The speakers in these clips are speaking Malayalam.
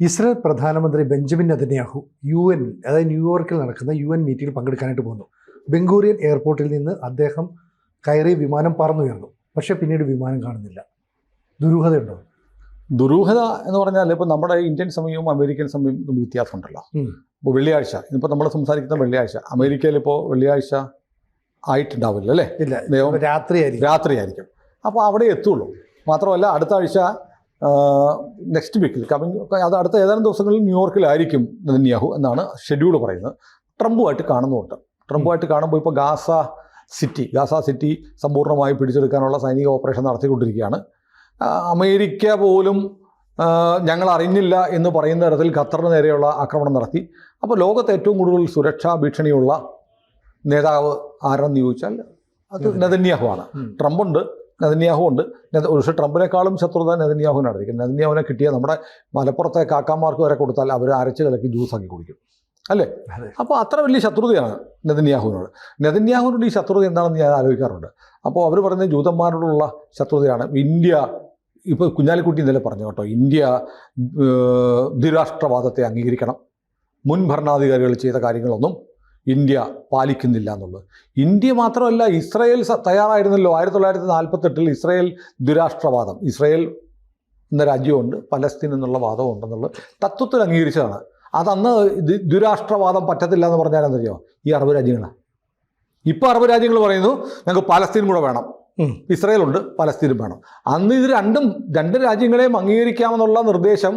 ഇസ്രായേൽ പ്രധാനമന്ത്രി ബെഞ്ചമിൻ നെതന്യാഹു UN അതായത് ന്യൂയോർക്കിൽ നടക്കുന്ന UN മീറ്റിംഗിൽ പങ്കെടുക്കാനായിട്ട് പോകുന്നു. ബെൻഗൂറിയൻ എയർപോർട്ടിൽ നിന്ന് അദ്ദേഹം കയറി വിമാനം പറന്നുയർന്നു. പക്ഷേ പിന്നീട് വിമാനം കാണുന്നില്ല. ദുരൂഹതയുണ്ടോ? ദുരൂഹത എന്ന് പറഞ്ഞാൽ ഇപ്പോൾ നമ്മുടെ ഇന്ത്യൻ സമയവും അമേരിക്കൻ സമയവും തമ്മിൽ വ്യത്യാസമുണ്ടല്ലോ. ഇപ്പോൾ വെള്ളിയാഴ്ച ഇപ്പോൾ നമ്മൾ സംസാരിക്കുന്ന വെള്ളിയാഴ്ച, അമേരിക്കയിൽ ഇപ്പോൾ വെള്ളിയാഴ്ച ആയിട്ടുണ്ടാവില്ല അല്ലേ? ഇല്ല, രാത്രിയായിരിക്കും. അപ്പോൾ അവിടെ എത്തുള്ളൂ. മാത്രമല്ല അടുത്ത ആഴ്ച നെക്സ്റ്റ് വീക്കിൽ അത് അടുത്ത ഏതാനും ദിവസങ്ങളിൽ ന്യൂയോർക്കിലായിരിക്കും നെതന്യാഹു എന്നാണ് ഷെഡ്യൂൾ പറയുന്നത്. ട്രംപുമായിട്ട് കാണുന്നുമുണ്ട്. ട്രംപുമായിട്ട് കാണുമ്പോൾ ഇപ്പോൾ ഗാസ സിറ്റി സമ്പൂർണ്ണമായി പിടിച്ചെടുക്കാനുള്ള സൈനിക ഓപ്പറേഷൻ നടത്തിക്കൊണ്ടിരിക്കുകയാണ്. അമേരിക്ക പോലും ഞങ്ങൾ അറിഞ്ഞില്ല എന്ന് പറയുന്ന തരത്തിൽ ഖത്തറിന് നേരെയുള്ള ആക്രമണം നടത്തി. അപ്പോൾ ലോകത്ത് ഏറ്റവും കൂടുതൽ സുരക്ഷാ ഭീഷണിയുള്ള നേതാവ് ആരെന്ന് ചോദിച്ചാൽ അത് നെതന്യാഹു ആണ്. ട്രംപുണ്ട്, നെതന്യാഹു ഉണ്ട്. പക്ഷേ ട്രംപിനേക്കാളും ശത്രുത നെതന്യാഹുവിനായിരിക്കും. നെതന്യാഹുവിനെ കിട്ടിയ നമ്മുടെ മലപ്പുറത്തെ കാക്കാമാർക്ക് വരെ കൊടുത്താൽ അവർ അരച്ച് കലക്കി ജ്യൂസാക്കി കുടിക്കും അല്ലേ? അപ്പോൾ അത്ര വലിയ ശത്രുതയാണ് നെതന്യാഹുവിനോട്. നെതന്യാഹുവിനോട് ഈ ശത്രുത എന്താണെന്ന് ഞാൻ ആലോചിക്കാറുണ്ട്. അപ്പോൾ അവർ പറയുന്നത് ജൂതന്മാരോടുള്ള ശത്രുതയാണ്. ഇന്ത്യ ഇപ്പോൾ കുഞ്ഞാലിക്കുട്ടി ഇന്നലെ പറഞ്ഞു കേട്ടോ, ഇന്ത്യ ദ്വിരാഷ്ട്രവാദത്തെ അംഗീകരിക്കണം, മുൻ ഭരണാധികാരികൾ ചെയ്ത കാര്യങ്ങളൊന്നും ഇന്ത്യ പാലിക്കുന്നില്ല എന്നുള്ളത്. ഇന്ത്യ മാത്രമല്ല, ഇസ്രായേൽ തയ്യാറായിരുന്നല്ലോ 1948 ഇസ്രായേൽ ദ്വിരാഷ്ട്രവാദം, ഇസ്രായേൽ എന്ന രാജ്യമുണ്ട്, പലസ്തീൻ എന്നുള്ള വാദം ഉണ്ടെന്നുള്ളത് തത്വത്തിൽ അംഗീകരിച്ചതാണ്. അതന്ന് ദ്വിരാഷ്ട്രവാദം പറ്റത്തില്ല എന്ന് പറഞ്ഞാൽ എന്തറിയോ, ഈ അറബ് രാജ്യങ്ങളാണ്. ഇപ്പോൾ അറബ് രാജ്യങ്ങൾ പറയുന്നു ഞങ്ങൾക്ക് പലസ്തീൻ കൂടെ വേണം, ഇസ്രായേലുണ്ട് പലസ്തീനും വേണം. അന്ന് ഇത് രണ്ട് രാജ്യങ്ങളെയും അംഗീകരിക്കാമെന്നുള്ള നിർദ്ദേശം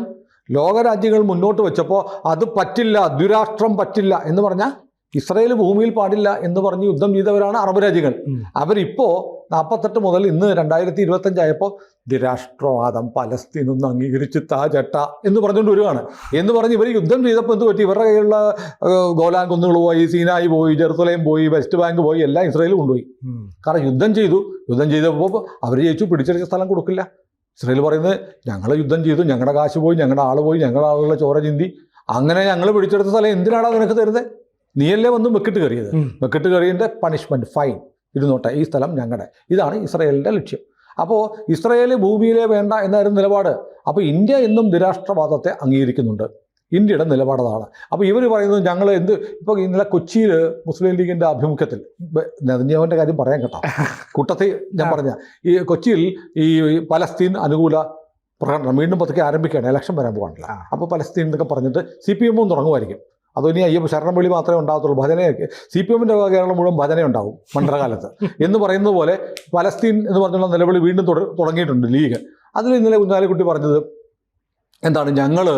ലോകരാജ്യങ്ങൾ മുന്നോട്ട് വെച്ചപ്പോൾ അത് പറ്റില്ല, ദ്വിരാഷ്ട്രം പറ്റില്ല എന്ന് പറഞ്ഞാൽ ഇസ്രായേൽ ഭൂമിയിൽ പാടില്ല എന്ന് പറഞ്ഞ് യുദ്ധം ചെയ്തവരാണ് അറബ് രാജ്യങ്ങൾ. അവരിപ്പോൾ 48 മുതൽ ഇന്ന് 2025 ആയപ്പോൾ ദ്വിരാഷ്ട്രവാദം പലസ്തീനൊന്നും അംഗീകരിച്ച് താജട്ട എന്ന് പറഞ്ഞുകൊണ്ട് വരികയാണ്. എന്ന് പറഞ്ഞ് ഇവർ യുദ്ധം ചെയ്തപ്പോൾ എന്ത് പറ്റി? ഇവരുടെ കയ്യിലുള്ള ഗോലാൻ കുന്നുകൾ പോയി, സീനായി പോയി, ജെറുസലേം പോയി, വെസ്റ്റ് ബാങ്ക് പോയി, എല്ലാം ഇസ്രായേൽ കൊണ്ടുപോയി. കാരണം യുദ്ധം ചെയ്തപ്പോൾ അവർ ജയിച്ചു, പിടിച്ചെടുത്ത സ്ഥലം കൊടുക്കില്ല. ഇസ്രായേൽ പറയുന്നത് ഞങ്ങൾ യുദ്ധം ചെയ്തു, ഞങ്ങളുടെ കാശ് പോയി, ഞങ്ങളുടെ ആൾ പോയി, ഞങ്ങളുടെ ആളുകളുടെ ചോര ചിന്തി, അങ്ങനെ ഞങ്ങൾ പിടിച്ചെടുത്ത സ്ഥലം എന്തിനാണ് നിനക്ക് തരുന്നത്? നീയല്ലേ വന്ന് വെക്കിട്ട് കയറിയത്. വെക്കിട്ട് കയറിയതിൻ്റെ പണിഷ്മെൻറ്റ് ഫൈൻ ഇരുന്നോട്ടെ, ഈ സ്ഥലം ഞങ്ങളുടെ. ഇതാണ് ഇസ്രായേലിൻ്റെ ലക്ഷ്യം. അപ്പോൾ ഇസ്രായേൽ ഭൂമിയിലെ വേണ്ട എന്നായിരുന്നു നിലപാട്. അപ്പോൾ ഇന്ത്യ എന്നും ദ്വിരാഷ്ട്രവാദത്തെ അംഗീകരിക്കുന്നുണ്ട്. ഇന്ത്യയുടെ നിലപാടതാണ്. അപ്പോൾ ഇവർ പറയുന്നത് ഞങ്ങൾ ഇപ്പോൾ ഇന്നലെ കൊച്ചിയിൽ മുസ്ലിം ലീഗിൻ്റെ ആഭിമുഖ്യത്തിൽ, നെതന്യാഹുവിൻ്റെ കാര്യം പറയാൻ കേട്ടോ, കൂട്ടത്തിൽ ഞാൻ പറഞ്ഞ ഈ കൊച്ചിയിൽ ഈ പലസ്തീൻ അനുകൂല പ്രകടനം വീണ്ടും പതുക്കെ ആരംഭിക്കുകയാണ്. ഇലക്ഷൻ വരാൻ പോകാനില്ല. അപ്പോൾ പലസ്തീൻ എന്നൊക്കെ പറഞ്ഞിട്ട് CPM തുടങ്ങുമായിരിക്കും. അതോ ഇനി അയ്യപ്പ ശരണം വിളി മാത്രമേ ഉണ്ടാകത്തുള്ളൂ, ഭജനയൊക്കെ CPMൻ്റെ കേരളം മുഴുവൻ ഭജന ഉണ്ടാവും മണ്ഡലകാലത്ത് എന്ന് പറയുന്നത് പോലെ പലസ്തീൻ എന്ന് പറഞ്ഞുള്ള നിലവിളി വീണ്ടും തുടങ്ങിയിട്ടുണ്ട് ലീഗ്. അതിൽ ഇന്നലെ കുഞ്ഞാലിക്കുട്ടി പറഞ്ഞത് എന്താണ്? ഞങ്ങൾ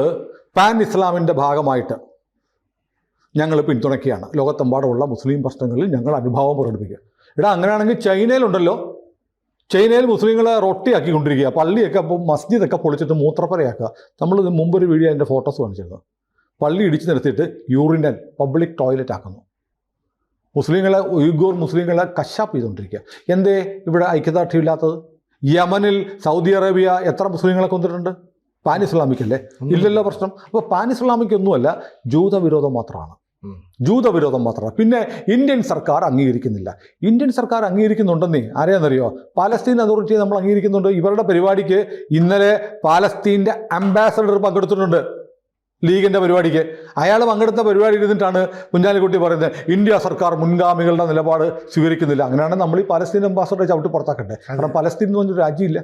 പാൻ ഇസ്ലാമിൻ്റെ ഭാഗമായിട്ട് ഞങ്ങൾ പിന്തുണയ്ക്കുകയാണ്, ലോകത്തെമ്പാടുമുള്ള മുസ്ലിം പ്രശ്നങ്ങളിൽ ഞങ്ങൾ അനുഭാവം പ്രകടിപ്പിക്കുക. അങ്ങനെയാണെങ്കിൽ ചൈനയിലുണ്ടല്ലോ, ചൈനയിൽ മുസ്ലിങ്ങളെ റൊട്ടിയാക്കിക്കൊണ്ടിരിക്കുക, പള്ളിയൊക്കെ മസ്ജിദൊക്കെ പൊളിച്ചിട്ട് മൂത്രപ്പരയാക്കുക. നമ്മൾ മുമ്പൊരു വീഡിയോ അതിൻ്റെ ഫോട്ടോസ് കാണിച്ചിരുന്നു. പള്ളി ഇടിച്ചു നിർത്തിയിട്ട് യൂറിനൽ പബ്ലിക് ടോയ്ലറ്റ് ആക്കുന്നു. മുസ്ലിങ്ങളെ ഉയ്ഗൂർ മുസ്ലിങ്ങളെ കശാപ്പ് ചെയ്തുകൊണ്ടിരിക്കുക. എന്തേ ഇവിടെ ഐക്യദാർഢ്യമില്ലാത്തത്? യമനിൽ സൗദി അറേബ്യ എത്ര മുസ്ലിങ്ങളെ കൊന്നിട്ടുണ്ട്? പാൻ ഇസ്ലാമിക്കല്ലേ? ഇല്ലല്ലോ പ്രശ്നം. അപ്പോൾ പാൻ ഇസ്ലാമിക്കൊന്നുമല്ല, ജൂതവിരോധം മാത്രമാണ്. പിന്നെ ഇന്ത്യൻ സർക്കാർ അംഗീകരിക്കുന്നില്ല. ഇന്ത്യൻ സർക്കാർ അംഗീകരിക്കുന്നുണ്ടെന്നേ ആരെയാണെന്നറിയോ? പാലസ്തീൻ അതോറിറ്റിയെ നമ്മൾ അംഗീകരിക്കുന്നുണ്ട്. ഇവരുടെ പരിപാടിക്ക് ഇന്നലെ പാലസ്തീൻ്റെ അംബാസഡർ പങ്കെടുത്തിട്ടുണ്ട്, ലീഗിൻ്റെ പരിപാടിക്ക്. അയാൾ പങ്കെടുത്ത പരിപാടി ഇരുന്നിട്ടാണ് കുഞ്ഞാലിക്കുട്ടി പറയുന്നത് ഇന്ത്യ സർക്കാർ മുൻഗാമികളുടെ നിലപാട് സ്വീകരിക്കുന്നില്ല. അങ്ങനെയാണെങ്കിൽ നമ്മൾ ഈ പലസ്തീൻ അംബാസഡറെ ചവിട്ടി പുറത്താക്കട്ടെ. കാരണം പലസ്തീൻ എന്ന് പറഞ്ഞൊരു രാജ്യമില്ല.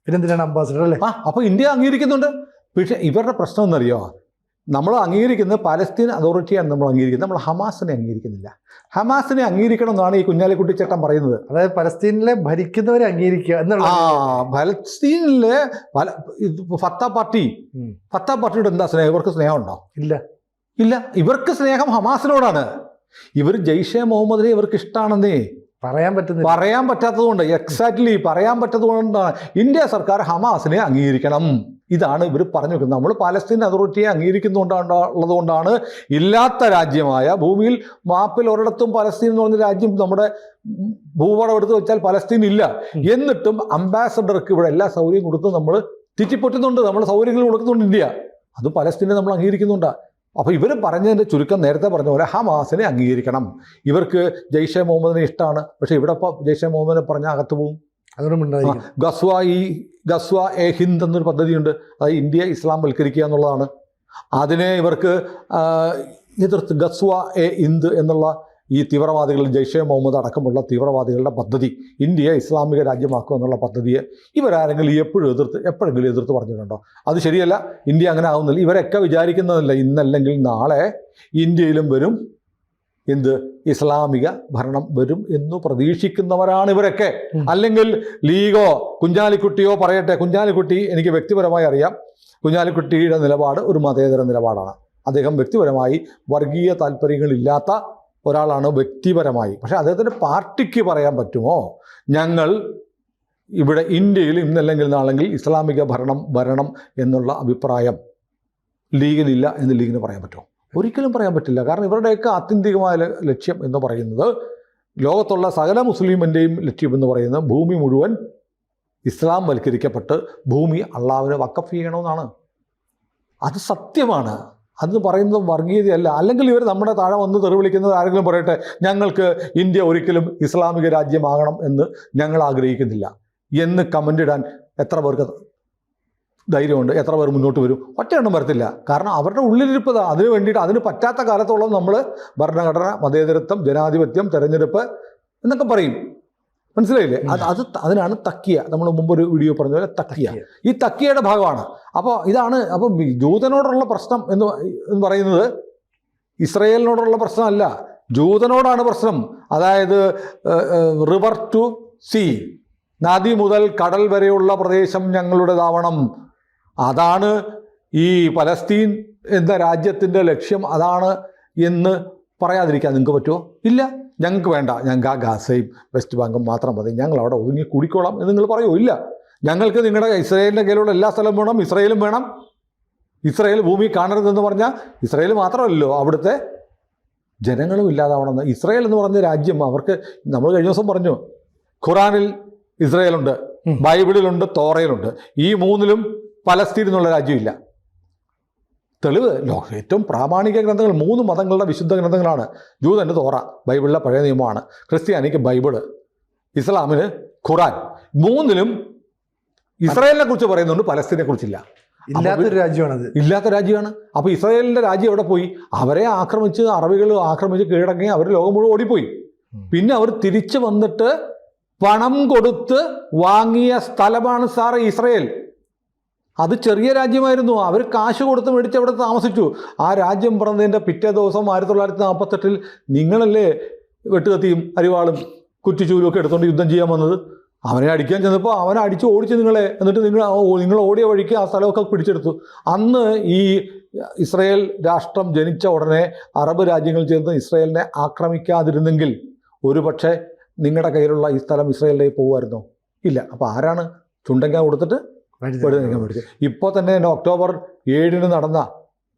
പിന്നെന്തിനാണ് അംബാസഡർ അല്ലേ? അപ്പോൾ ഇന്ത്യ അംഗീകരിക്കുന്നുണ്ട്. പക്ഷേ ഇവരുടെ പ്രശ്നം എന്നറിയോ? നമ്മൾ അംഗീകരിക്കുന്നത് പാലസ്തീൻ അതോറിറ്റിയാണ് നമ്മൾ അംഗീകരിക്കുന്നത്, നമ്മൾ ഹമാസിനെ അംഗീകരിക്കുന്നില്ല. ഹമാസിനെ അംഗീകരിക്കണം എന്നാണ് ഈ കുഞ്ഞാലിക്കുട്ടി ചേട്ടൻ പറയുന്നത്. അതായത് പലസ്തീനിലെ ഭരിക്കുന്നവരെ അംഗീകരിക്കുക എന്നുള്ള. പലസ്തീനിലെ ഫത്താ പാർട്ടിയോട് എന്താ സ്നേഹം? ഇവർക്ക് സ്നേഹമുണ്ടോ? ഇല്ല. ഇവർക്ക് സ്നേഹം ഹമാസിനോടാണ്. ഇവർ ജയ്ഷെ മുഹമ്മദിനെ ഇവർക്ക് ഇഷ്ടമാണെന്നേ പറയാൻ പറ്റാത്തതുകൊണ്ട്, എക്സാക്ട്ലി പറയാൻ പറ്റാത്തതുകൊണ്ടാണ് ഇന്ത്യ സർക്കാർ ഹമാസിനെ അംഗീകരിക്കണം. ഇതാണ് ഇവർ പറഞ്ഞു വെക്കുന്നത്. നമ്മൾ പാലസ്തീൻ അതോറിറ്റിയെ അംഗീകരിക്കുന്നുള്ളതുകൊണ്ടാണ് ഇല്ലാത്ത രാജ്യമായ ഭൂമിയിൽ മാപ്പിൽ ഒരിടത്തും പലസ്തീൻ എന്ന് പറഞ്ഞ രാജ്യം നമ്മുടെ ഭൂപടം എടുത്ത് വെച്ചാൽ പലസ്തീൻ ഇല്ല. എന്നിട്ടും അംബാസഡർക്ക് ഇവിടെ എല്ലാ സൗകര്യം കൊടുത്ത് നമ്മൾ തെറ്റിപ്പൊറ്റുന്നുണ്ട്, നമ്മൾ സൗകര്യങ്ങൾ കൊടുക്കുന്നുണ്ട് ഇന്ത്യ. അത് പലസ്തീനെ നമ്മൾ അംഗീകരിക്കുന്നുണ്ട്. അപ്പോൾ ഇവർ പറഞ്ഞതിൻ്റെ ചുരുക്കം നേരത്തെ പറഞ്ഞ പോലെ ഹമാസിനെ അംഗീകരിക്കണം. ഇവർക്ക് ജയ്ഷെ മുഹമ്മദിനെ ഇഷ്ടമാണ്. പക്ഷേ ഇവിടെ ഇപ്പോൾ ജയ്ഷെ മുഹമ്മദിനെ പറഞ്ഞാൽ അകത്ത് പോവും. ഗസ്വ എ ഹിന്ദ് എന്നൊരു പദ്ധതിയുണ്ട്. അത് ഇന്ത്യ ഇസ്ലാം വൽക്കരിക്കുക എന്നുള്ളതാണ്. അതിനെ ഇവർക്ക് എതിർത്ത് ഗസ്വ എ ഇന്ത് എന്നുള്ള ഈ തീവ്രവാദികൾ, ജയ്ഷെ മുഹമ്മദ് അടക്കമുള്ള തീവ്രവാദികളുടെ പദ്ധതി, ഇന്ത്യയെ ഇസ്ലാമിക രാജ്യമാക്കുക എന്നുള്ള പദ്ധതിയെ ഇവരാരെങ്കിലും എപ്പോഴെങ്കിലും എതിർത്ത് പറഞ്ഞിട്ടുണ്ടോ? അത് ശരിയല്ല, ഇന്ത്യ അങ്ങനെ ആവുന്നില്ല. ഇവരൊക്കെ വിചാരിക്കുന്നതല്ല ഇന്നല്ലെങ്കിൽ നാളെ ഇന്ത്യയിലും വരും ഇസ്ലാമിക ഭരണം വരും എന്ന് പ്രതീക്ഷിക്കുന്നവരാണ് ഇവരൊക്കെ. അല്ലെങ്കിൽ ലീഗോ കുഞ്ഞാലിക്കുട്ടിയോ പറയട്ടെ. കുഞ്ഞാലിക്കുട്ടി എനിക്ക് വ്യക്തിപരമായി അറിയാം. കുഞ്ഞാലിക്കുട്ടിയുടെ നിലപാട് ഒരു മതേതര നിലപാടാണ്. അദ്ദേഹം വ്യക്തിപരമായി വർഗീയ താല്പര്യങ്ങളില്ലാത്ത ഒരാളാണ് വ്യക്തിപരമായി. പക്ഷേ അദ്ദേഹത്തിൻ്റെ പാർട്ടിക്ക് പറയാൻ പറ്റുമോ ഞങ്ങൾ ഇവിടെ ഇന്ത്യയിൽ ഇന്നല്ലെങ്കിൽ നാളെങ്കിൽ ഇസ്ലാമിക ഭരണം വരണം എന്നുള്ള അഭിപ്രായം ലീഗിനില്ല എന്ന് ലീഗിന് പറയാൻ പറ്റുമോ? ഒരിക്കലും പറയാൻ പറ്റില്ല. കാരണം ഇവരുടെയൊക്കെ ആത്യന്തികമായ ലക്ഷ്യം എന്ന് പറയുന്നത്, ലോകത്തുള്ള സകല മുസ്ലിമിൻ്റെയും ലക്ഷ്യം എന്ന് പറയുന്നത് ഭൂമി മുഴുവൻ ഇസ്ലാം വൽക്കരിക്കപ്പെട്ട് ഭൂമി അള്ളാഹുവിനെ വഖഫ് ചെയ്യണമെന്നാണ്. അത് സത്യമാണ്. അത് പറയുന്നത് വർഗീയതയല്ല. അല്ലെങ്കിൽ ഇവർ നമ്മുടെ താഴെ വന്ന് തെറിവിളിക്കുന്നത് ആരെങ്കിലും പറയട്ടെ, ഞങ്ങൾക്ക് ഇന്ത്യ ഒരിക്കലും ഇസ്ലാമിക രാജ്യമാകണം എന്ന് ഞങ്ങൾ ആഗ്രഹിക്കുന്നില്ല എന്ന് കമൻ്റ് ഇടാൻ എത്ര പേർക്ക് ധൈര്യമുണ്ട്? എത്ര പേർ മുന്നോട്ട് വരും? ഒറ്റയെണ്ണം വരത്തില്ല. കാരണം അവരുടെ ഉള്ളിലിരിപ്പത് അതിന് വേണ്ടിയിട്ട്, അതിന് പറ്റാത്ത കാലത്തോളം നമ്മൾ ഭരണഘടന, മതേതരത്വം, ജനാധിപത്യം, തെരഞ്ഞെടുപ്പ് എന്നൊക്കെ പറയും. മനസ്സിലായില്ലേ? അതിനാണ് തക്കിയ. നമ്മൾ മുമ്പൊരു വീഡിയോ പറഞ്ഞ പോലെ തക്കിയ. ഈ തക്കിയയുടെ ഭാഗമാണ്. അപ്പോൾ ഇതാണ്. അപ്പം ജൂതനോടുള്ള പ്രശ്നം എന്ന് പറയുന്നത് ഇസ്രയേലിനോടുള്ള പ്രശ്നമല്ല, ജൂതനോടാണ് പ്രശ്നം. അതായത് റിവർ ടു സീ, നദി മുതൽ കടൽ വരെയുള്ള പ്രദേശം ഞങ്ങളുടേതാവണം. അതാണ് ഈ പലസ്തീൻ എന്ന രാജ്യത്തിൻ്റെ ലക്ഷ്യം. അതാണ് എന്ന് പറയാതിരിക്കാൻ നിങ്ങൾക്ക് പറ്റുമോ? ഇല്ല. ഞങ്ങൾക്ക് വേണ്ട, ഞങ്ങൾക്ക് ആ ഗാസയും വെസ്റ്റ് ബാങ്കും മാത്രം മതി, ഞങ്ങൾ അവിടെ ഒതുങ്ങി കൂടിക്കോളാം എന്ന് നിങ്ങൾ പറയുമോ? ഇല്ല. ഞങ്ങൾക്ക് നിങ്ങളുടെ ഇസ്രയേലിൻ്റെ കയ്യിലുള്ള എല്ലാ സ്ഥലവും വേണം, ഇസ്രയേലും വേണം. ഇസ്രയേൽ ഭൂമി കാണരുതെന്ന് പറഞ്ഞാൽ ഇസ്രയേൽ മാത്രമല്ലല്ലോ, അവിടുത്തെ ജനങ്ങളും ഇല്ലാതാവണമെന്ന്. ഇസ്രയേൽ എന്ന് പറഞ്ഞ രാജ്യം അവർക്ക്, നമ്മൾ കഴിഞ്ഞ ദിവസം പറഞ്ഞു, ഖുറാനിൽ ഇസ്രയേലുണ്ട്, ബൈബിളിലുണ്ട്, തോറയിലുണ്ട്. ഈ മൂന്നിലും പലസ്തീൻ എന്നുള്ള രാജ്യമില്ല. തെളിവ് ഏറ്റവും പ്രാമാണിക ഗ്രന്ഥങ്ങൾ 3 മതങ്ങളുടെ വിശുദ്ധ ഗ്രന്ഥങ്ങളാണ്. ജൂതന് തോറ, ബൈബിളിലെ പഴയ നിയമമാണ്. ക്രിസ്ത്യാനിക്ക് ബൈബിള്, ഇസ്ലാമിന് ഖുറാൻ. 3ലും ഇസ്രായേലിനെ കുറിച്ച് പറയുന്നുണ്ട്, പലസ്തീനെ കുറിച്ചില്ല. ഇല്ലാത്തൊരു രാജ്യമാണത്. ഇല്ലാത്ത രാജ്യമാണ്. അപ്പോൾ ഇസ്രായേലിൻ്റെ രാജ്യം എവിടെ പോയി? അവരെ ആക്രമിച്ച്, അറബികൾ ആക്രമിച്ച് കീഴടങ്ങി അവർ ലോകം മുഴുവൻ ഓടിപ്പോയി. പിന്നെ അവർ തിരിച്ചു വന്നിട്ട് പണം കൊടുത്ത് വാങ്ങിയ സ്ഥലമാണ് സാറ് ഇസ്രയേൽ. അത് ചെറിയ രാജ്യമായിരുന്നു. അവർ കാശ് കൊടുത്ത് മേടിച്ച് അവിടെ താമസിച്ചു. ആ രാജ്യം പറഞ്ഞതിൻ്റെ പിറ്റേ ദിവസം 1948 നിങ്ങളല്ലേ വെട്ടുകത്തിയും അരിവാളും കുറ്റിച്ചൂരും ഒക്കെ എടുത്തുകൊണ്ട് യുദ്ധം ചെയ്യാൻ വന്നത്? അവനെ അടിക്കാൻ ചെന്നപ്പോൾ അവനെ അടിച്ച് ഓടിച്ച് നിങ്ങളെ. എന്നിട്ട് നിങ്ങൾ ഓടിയ വഴിക്ക് ആ സ്ഥലമൊക്കെ പിടിച്ചെടുത്തു. അന്ന് ഈ ഇസ്രയേൽ രാഷ്ട്രം ജനിച്ച ഉടനെ അറബ് രാജ്യങ്ങൾ ചേർന്ന് ഇസ്രയേലിനെ ആക്രമിക്കാതിരുന്നെങ്കിൽ ഒരുപക്ഷെ നിങ്ങളുടെ കയ്യിലുള്ള ഈ സ്ഥലം ഇസ്രയേലിലേക്ക് പോകുമായിരുന്നോ? ഇല്ല. അപ്പോൾ ആരാണ് ചുണ്ടങ്ങ കൊടുത്തിട്ട് മേടിച്ചത്? ഇപ്പോൾ തന്നെ ഒക്ടോബർ 7 നടന്ന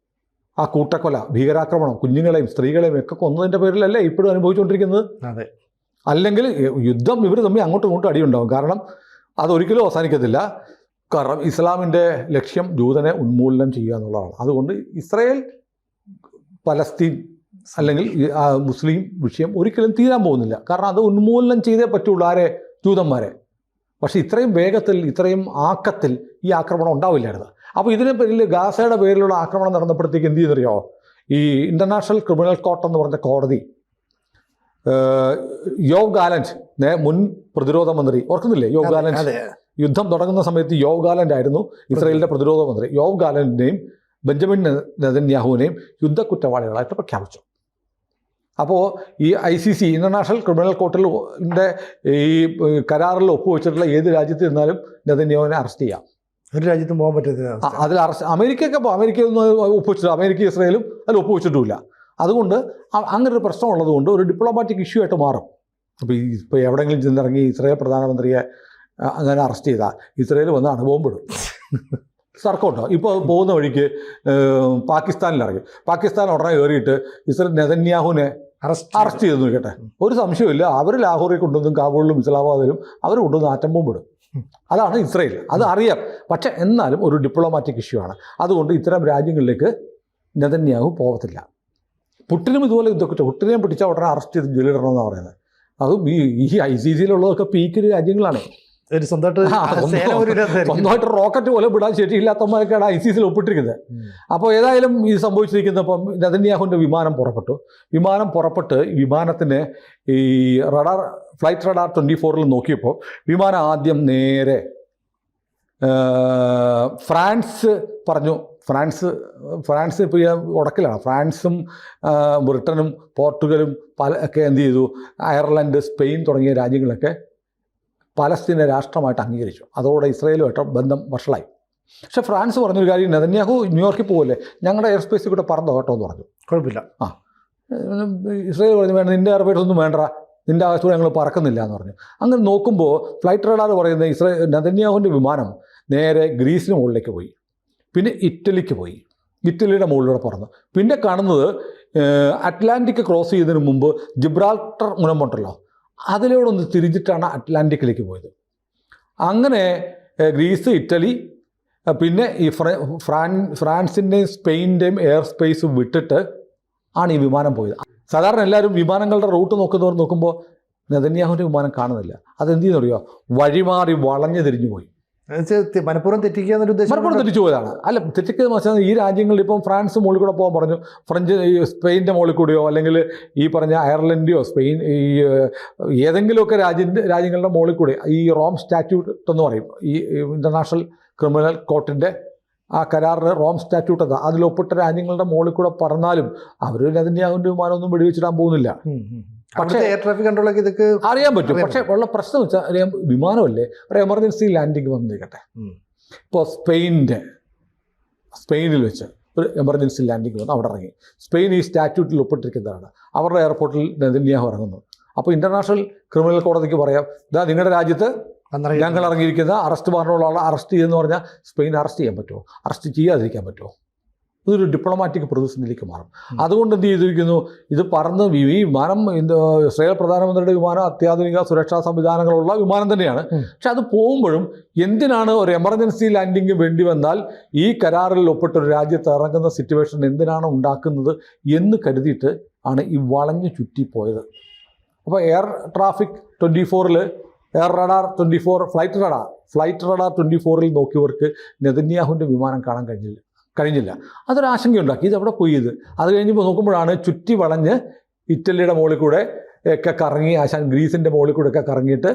ആ കൂട്ടക്കൊല, ഭീകരാക്രമണം, കുഞ്ഞുങ്ങളെയും സ്ത്രീകളെയും ഒക്കെ കൊന്നതിൻ്റെ പേരിലല്ലേ ഇപ്പോഴും അനുഭവിച്ചുകൊണ്ടിരിക്കുന്നത്? അതെ. അല്ലെങ്കിൽ യുദ്ധം ഇവർ തമ്മിൽ അങ്ങോട്ടും ഇങ്ങോട്ടും അടിയുണ്ടാവും. കാരണം അതൊരിക്കലും അവസാനിക്കത്തില്ല. കാരണം ഇസ്ലാമിൻ്റെ ലക്ഷ്യം ജൂതനെ ഉന്മൂലനം ചെയ്യുക എന്നുള്ളതാണ്. അതുകൊണ്ട് ഇസ്രയേൽ പലസ്തീൻ അല്ലെങ്കിൽ മുസ്ലിം വിഷയം ഒരിക്കലും തീരാൻ പോകുന്നില്ല. കാരണം അത് ഉന്മൂലനം ചെയ്തേ പറ്റുള്ളൂ. ആരെ? ജൂതന്മാരെ. പക്ഷേ ഇത്രയും വേഗത്തിൽ, ഇത്രയും ആക്കത്തിൽ ഈ ആക്രമണം ഉണ്ടാവില്ലായിരുന്നു. അപ്പോൾ ഇതിനെ പേരിൽ, ഗാസയുടെ പേരിലുള്ള ആക്രമണം നടന്നപ്പോഴത്തേക്ക് എന്ത് ചെയ്തറിയോ? ഈ ഇൻ്റർനാഷണൽ ക്രിമിനൽ കോർട്ട് എന്ന് പറഞ്ഞ കോടതി, യോവ് ഗാലന്റ്, മുൻ പ്രതിരോധ മന്ത്രി, ഓർക്കുന്നില്ലേ? യോവ് ഗാലന്റ് യുദ്ധം തുടങ്ങുന്ന സമയത്ത് യോവ് ഗാലന്റ് ആയിരുന്നു ഇസ്രയേലിൻ്റെ പ്രതിരോധ മന്ത്രി. യോവ് ഗാലന്റിനെയും ബെഞ്ചമിൻ നെതന്യാഹുവിനെയും യുദ്ധക്കുറ്റവാളികളായിട്ട് പ്രഖ്യാപിച്ചു. അപ്പോൾ ഈ ICC, ഇൻ്റർനാഷണൽ ക്രിമിനൽ കോർട്ടിൻ്റെ ഈ കരാറിൽ ഒപ്പുവെച്ചിട്ടുള്ള ഏത് രാജ്യത്ത് ഇരുന്നാലും നെതന്യാഹുവിനെ അറസ്റ്റ് ചെയ്യാം. ഒരു രാജ്യത്തും പോകാൻ പറ്റത്തില്ല. അതിൽ അമേരിക്കയൊന്നും ഒപ്പുവെച്ചിട്ട്, അമേരിക്ക ഇസ്രയേലും അതിൽ ഒപ്പുവെച്ചിട്ടുമില്ല. അതുകൊണ്ട് അങ്ങനൊരു പ്രശ്നമുള്ളത് കൊണ്ട് ഒരു ഡിപ്ലോമാറ്റിക് ഇഷ്യൂ ആയിട്ട് മാറും. ഇപ്പോൾ എവിടെയെങ്കിലും ചെന്നിറങ്ങി ഇസ്രയേൽ പ്രധാനമന്ത്രിയെ അങ്ങനെ അറസ്റ്റ് ചെയ്താൽ ഇസ്രയേൽ വന്ന് അണുബോംബിടും. സർക്കൗട്ടോ. ഇപ്പോൾ പോകുന്ന വഴിക്ക് പാകിസ്ഥാനിലിറങ്ങി, പാകിസ്ഥാൻ ഉടനെ കയറിയിട്ട് നെതന്യാഹുവിനെ അറസ്റ്റ് ചെയ്തു നോക്കട്ടെ. ഒരു സംശയമില്ല, അവർ ലാഹോറിൽ കൊണ്ടുവന്നും കാബൂളിലും ഇസ്ലാമാബാദിലും അവർ കൊണ്ടുവന്ന് ആറ്റം ബോംബിടും. അതാണ് ഇസ്രയേൽ. അത് അറിയാം. പക്ഷേ എന്നാലും ഒരു ഡിപ്ലോമാറ്റിക് ഇഷ്യൂ ആണ്. അതുകൊണ്ട് ഇത്തരം രാജ്യങ്ങളിലേക്ക് നെതന്യാഹു പോകത്തില്ല. പുട്ടിനും ഇതുപോലെ യുദ്ധക്കുറ്റം, പുട്ടിനെയും പിടിച്ചാൽ ഉടനെ അറസ്റ്റ് ചെയ്ത് ജയിലിടണമെന്നാണ് പറയുന്നത്. അതും ഈ ICCയിലുള്ളതൊക്കെ പീക്ക് രാജ്യങ്ങളാണ്. ഒരു സ്വന്തമായിട്ട് സേന പോലും ഇല്ലാത്തതായിരിക്കും. സ്വന്തമായിട്ട് റോക്കറ്റ് പോലെ വിടാൻ ശേഷിയില്ലാത്തമാരൊക്കെയാണ് ICCയിൽ ഒപ്പിട്ടിരിക്കുന്നത്. അപ്പോൾ ഏതായാലും ഇത് സംഭവിച്ചിരിക്കുന്നത്, ഇപ്പം നെതന്യാഹുവിൻ്റെ വിമാനം പുറപ്പെട്ടു. വിമാനം പുറപ്പെട്ട് വിമാനത്തിന് ഈ ഫ്ലൈറ്റ് റഡാർ 24 നോക്കിയപ്പോൾ വിമാനം ആദ്യം നേരെ ഫ്രാൻസ് പറഞ്ഞു. ഫ്രാൻസ് ഇപ്പോൾ ഉടക്കിലാണ്. ഫ്രാൻസും ബ്രിട്ടനും പോർട്ടുഗലും ഒക്കെ എന്ത് ചെയ്തു, അയർലൻഡ്, സ്പെയിൻ തുടങ്ങിയ രാജ്യങ്ങളൊക്കെ പലസ്തീനെ രാഷ്ട്രമായിട്ട് അംഗീകരിച്ചു. അതോടെ ഇസ്രായേലുമായിട്ട് ബന്ധം വഷളായി. പക്ഷേ ഫ്രാൻസ് പറഞ്ഞൊരു കാര്യം, നെതന്യാഹു ന്യൂയോർക്കിൽ പോകല്ലേ, ഞങ്ങളുടെ എയർ സ്പേസിൽ കൂടെ പറന്നോ കേട്ടോ എന്ന് പറഞ്ഞു. കുഴപ്പമില്ല. ഇസ്രായേൽ പറഞ്ഞു വേണ്ട, നിൻ്റെ എയർബേസ് ഒന്നും വേണ്ട, നിൻ്റെ ആകാശത്തൂടെ ഞങ്ങൾ പറക്കുന്നില്ല എന്ന് പറഞ്ഞു. അങ്ങനെ നോക്കുമ്പോൾ ഫ്ലൈറ്റ് റഡാർ പറയുന്ന നെതന്യാഹുവിൻ്റെ വിമാനം നേരെ ഗ്രീസിന് മുകളിലേക്ക് പോയി, പിന്നെ ഇറ്റലിക്ക് പോയി, ഇറ്റലിയുടെ മുകളിലൂടെ പറന്നു. പിന്നെ കാണുന്നത് അറ്റ്ലാന്റിക് ക്രോസ് ചെയ്തതിന് മുമ്പ് ജിബ്രാൾട്ടർ മുനമ്പുണ്ടല്ലോ, അതിലൂടെ ഒന്ന് തിരിച്ചിട്ടാണ് അറ്റ്ലാന്റിക്കിലേക്ക് പോയത്. അങ്ങനെ ഗ്രീസ്, ഇറ്റലി, പിന്നെ ഈ ഫ്രാൻസിൻ്റെയും സ്പെയിൻ്റെയും എയർ സ്പേസ് വിട്ടിട്ട് ആണ് ഈ വിമാനം പോയത്. സാധാരണ എല്ലാവരും വിമാനങ്ങളുടെ റൂട്ട് നോക്കുമ്പോൾ നെതന്യാഹുവിൻ്റെ വിമാനം കാണുന്നില്ല. അതെന്ത് ചെയ്യുന്നറിയോ, വഴിമാറി വളഞ്ഞു തിരിഞ്ഞു പോയി. മനഃപൂർവ്വം തെറ്റിക്കുക എന്നൊരു ഉദ്ദേശം. മനഃപൂർവ്വം തെറ്റിച്ചു പോയതാണ്. അല്ല, തെറ്റിക്കുന്നത് വെച്ചാൽ ഈ രാജ്യങ്ങളിൽ ഇപ്പം ഫ്രാൻസ് മുകളിൽ കൂടെ പോകാൻ പറഞ്ഞു, സ്പെയിൻ്റെ മുകളിൽ കൂടെയോ അല്ലെങ്കിൽ ഈ പറഞ്ഞ അയർലൻഡിയോ സ്പെയിൻ ഈ ഏതെങ്കിലുമൊക്കെ രാജ്യങ്ങളുടെ മുകളിൽ കൂടെ ഈ റോം സ്റ്റാറ്റ്യൂട്ട് എന്ന് പറയും, ഈ ഇൻ്റർനാഷണൽ ക്രിമിനൽ കോർട്ടിൻ്റെ ആ കരാറിന് റോം സ്റ്റാറ്റ്യൂട്ട് എന്താ, അതിലൊപ്പിട്ട രാജ്യങ്ങളുടെ മുകളിൽ കൂടെ പറഞ്ഞാലും അവർ നെതന്യാഹുവിൻ്റെ വിമാനമൊന്നും വെടിവെച്ചിടാൻ പോകുന്നില്ല. പക്ഷേ എയർ ട്രാഫിക് കൺട്രോളൊക്കെ ഇതൊക്കെ അറിയാൻ പറ്റും. പക്ഷേ ഉള്ള പ്രശ്നം വെച്ചാൽ അറിയാം, വിമാനമല്ലേ, ഒരു എമർജൻസി ലാൻഡിങ് വന്നിരിക്കട്ടെ. ഇപ്പോൾ സ്പെയിനിൽ വെച്ച് ഒരു എമർജൻസി ലാൻഡിങ് വന്ന് അവിടെ ഇറങ്ങി. സ്പെയിൻ ഈ സ്റ്റാറ്റ്യൂട്ടിൽ ഒപ്പിട്ടിരിക്കുന്നതാണ്. അവരുടെ എയർപോർട്ടിൽ നെതന്യാഹു ഇറങ്ങുന്നു. അപ്പോൾ ഇൻ്റർനാഷണൽ ക്രിമിനൽ കോടതിക്ക് പറയാം, ഇതാ നിങ്ങളുടെ രാജ്യത്ത് ഞങ്ങൾ ഇറങ്ങിയിരിക്കുന്ന അറസ്റ്റ് വാറന്റുള്ള ആളെ അറസ്റ്റ് ചെയ്യുമെന്ന് പറഞ്ഞാൽ സ്പെയിൻ അറസ്റ്റ് ചെയ്യാൻ പറ്റുമോ? അറസ്റ്റ് ചെയ്യാതിരിക്കാൻ പറ്റുമോ? ഇതൊരു ഡിപ്ലോമാറ്റിക് പ്രതിസന്ധിയിലേക്ക് മാറും. അതുകൊണ്ട് എന്ത് ചെയ്തിരിക്കുന്നു, ഇത് പറന്ന് ഈ വിമാനം ഇസ്രായേൽ പ്രധാനമന്ത്രിയുടെ വിമാനം അത്യാധുനിക സുരക്ഷാ സംവിധാനങ്ങളുള്ള വിമാനം തന്നെയാണ്. പക്ഷെ അത് പോകുമ്പോഴും എന്തിനാണ് ഒരു എമർജൻസി ലാൻഡിങ് വേണ്ടി വന്നാൽ ഈ കരാറിൽ ഒപ്പിട്ട ഒരു രാജ്യത്ത് ഇറങ്ങുന്ന സിറ്റുവേഷൻ എന്തിനാണ് ഉണ്ടാക്കുന്നത് എന്ന് കരുതിയിട്ട് ആണ് ഈ വളഞ്ഞു ചുറ്റിപ്പോയത്. അപ്പോൾ air traffic 24 air radar 24 flight radar 24 നോക്കിയവർക്ക് നെതന്യാഹുവിൻ്റെ വിമാനം കാണാൻ കഴിഞ്ഞില്ല. അതൊരാശങ്കയുണ്ടാക്കി. ഇത് എവിടെ പോയി ഇത്? അത് കഴിഞ്ഞപ്പോൾ നോക്കുമ്പോഴാണ് ചുറ്റി വളഞ്ഞ് ഇറ്റലിയുടെ മുകളിൽ കൂടെ ഒക്കെ കറങ്ങി ഗ്രീസിൻ്റെ മുകളിൽ കൂടെ ഒക്കെ കറങ്ങിയിട്ട്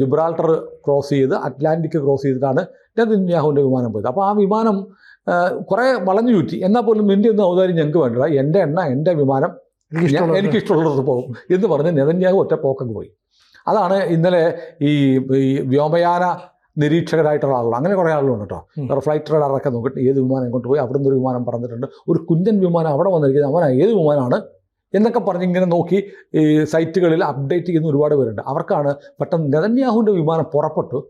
ജിബ്രാൾട്ടർ ക്രോസ് ചെയ്തിട്ടാണ് നെതന്യാഹുവിൻ്റെ വിമാനം പോയത്. അപ്പോൾ ആ വിമാനം കുറേ വളഞ്ഞു ചുറ്റി. എന്നാൽ പോലും നിൻ്റെ ഒന്നും ഔദാര്യം ഞങ്ങൾക്ക് വേണ്ട, എൻ്റെ വിമാനം എനിക്കിഷ്ടമുള്ളത് പോകും എന്ന് പറഞ്ഞ് നെതന്യാഹു ഒറ്റ പോക്കങ്ങ് പോയി. അതാണ് ഇന്നലെ ഈ വ്യോമയാന നിരീക്ഷകരായിട്ടുള്ള ആളുകൾ, അങ്ങനെ കുറേ ആളുകളുണ്ട് കേട്ടോ. ഫ്ലൈറ്റ് റഡാറൊക്കെ നോക്കിയിട്ട് ഏത് വിമാനം ഇങ്ങോട്ട് പോയി, അവിടെ നിന്നൊരു വിമാനം പറന്നിട്ടുണ്ട്, ഒരു കുഞ്ഞൻ വിമാനം അവിടെ വന്നിരിക്കുന്നത്, അവൻ ഏത് വിമാനമാണ് എന്നൊക്കെ പറഞ്ഞിങ്ങനെ നോക്കി ഈ സൈറ്റുകളിൽ അപ്ഡേറ്റ് ചെയ്യുന്ന ഒരുപാട് പേരുണ്ട്. അവർക്കാണ് പെട്ടെന്ന് നെതന്യാഹുവിൻ്റെ വിമാനം പുറപ്പെട്ടു,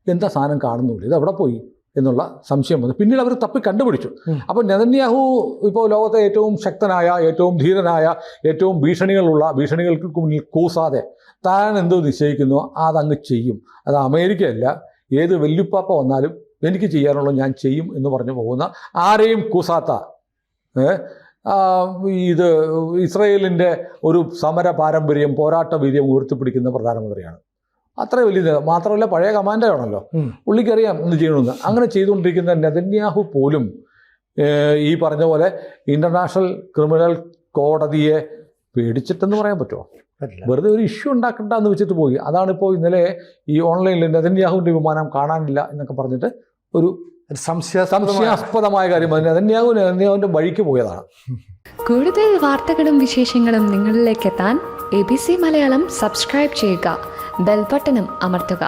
എന്താ സാധനം കാണുന്നില്ല, ഇത് എവിടെ പോയി എന്നുള്ള സംശയം വന്നു. പിന്നീട് അവർ തപ്പി കണ്ടുപിടിച്ചു. അപ്പോൾ നെതന്യാഹു ഇപ്പോൾ ലോകത്തെ ഏറ്റവും ശക്തനായ, ഏറ്റവും ധീരനായ, ഏറ്റവും ഭീഷണികൾക്ക് മുന്നിൽ കൂസാതെ താൻ എന്തോ നിശ്ചയിക്കുന്നു അതങ്ങ് ചെയ്യും. അത് അമേരിക്കയല്ല, ഏത് വെല്ലുപ്പാപ്പ വന്നാലും എനിക്ക് ചെയ്യാനുള്ള ഞാൻ ചെയ്യും എന്ന് പറഞ്ഞു പോകുന്ന, ആരെയും കൂസാത്ത, ഇത് ഇസ്രയേലിൻ്റെ ഒരു സമര പാരമ്പര്യം, പോരാട്ട വീര്യം ഉയർത്തിപ്പിടിക്കുന്ന പ്രധാനമന്ത്രിയാണ്. അത്ര വലിയ, മാത്രമല്ല പഴയ കമാൻഡറാണല്ലോ, പുള്ളിക്കറിയാം എന്ത് ചെയ്യണമെന്ന്. അങ്ങനെ ചെയ്തുകൊണ്ടിരിക്കുന്ന നെതന്യാഹു പോലും ഈ പറഞ്ഞ പോലെ ഇൻ്റർനാഷണൽ ക്രിമിനൽ കോടതിയെ പേടിച്ചിട്ടെന്ന് പറയാൻ പറ്റുമോ? വെറുതെ ഒരു ഇഷ്യൂ ഉണ്ടാക്കണ്ടെന്ന് വെച്ചിട്ട് പോയി. അതാണിപ്പോൾ ഇന്നലെ ഈ ഓൺലൈനിൽ നെതന്യാഹുവിൻ്റെ വിമാനം കാണാനില്ല എന്നൊക്കെ പറഞ്ഞിട്ട് ഒരു സംശയാസ്പദമായ കാര്യം. നെതന്യാഹുവിൻ്റെ വഴിക്ക് പോയതാണ്. കൂടുതൽ വാർത്തകളും വിശേഷങ്ങളും നിങ്ങളിലേക്ക് എത്താൻ ABC മലയാളം സബ്സ്ക്രൈബ് ചെയ്യുക, ബെൽ ബട്ടണും അമർത്തുക.